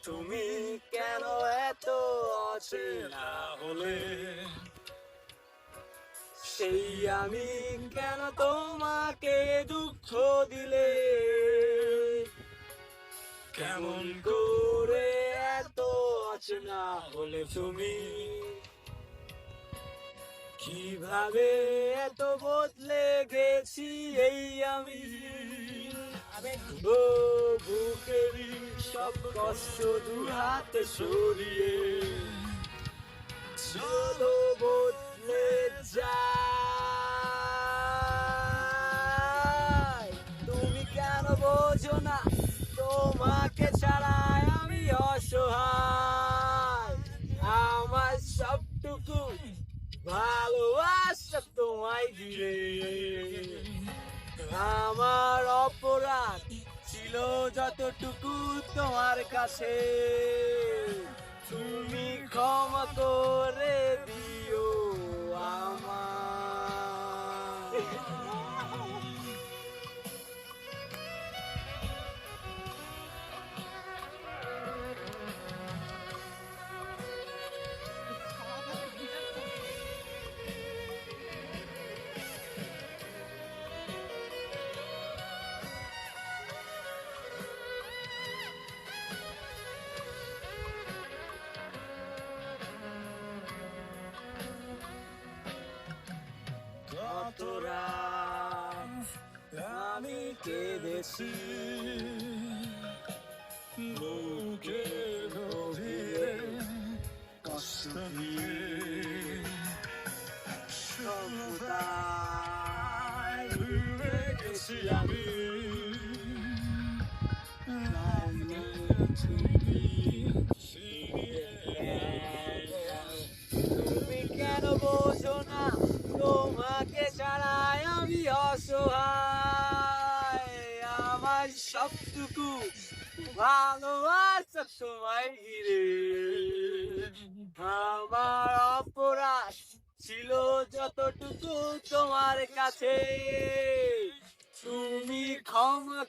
তুমি কেন এত অচেনা হলে, সেই আমি কেন তোমাকে দুঃখ দিলে, কেমন করে এত অচেনা হলে তুমি, কিভাবে এত বদলে গেছি এই আমি, বুকেরই সব কষ্ট দু হাতে সরিয়ে চলো বদলে যাই। তুমি কেন বোঝো না তোমাকে ছাড়াই আমি অসহায়, আমার সবটুকু ভালোবাসা তোমায় দিলে, আমার অপরাধ ছিল যতটুকু তোমার কাছে, তুমি ক্ষমা করে দিও আমায়। কত রাত আমি কেঁদেছি বুকের গভীরে কষ্ট দিয়ে, সর্বদাই ভুলে গেছি আমি তুমি কেন বোঝো না তোমাকে ছাড়াই আমি অসহায়, আমার সবটুকু ভালোবাসা তোমায় ঘিরে, আমার অপরাধ ছিল যতটুকু তোমার কাছে, তুমি ক্ষমা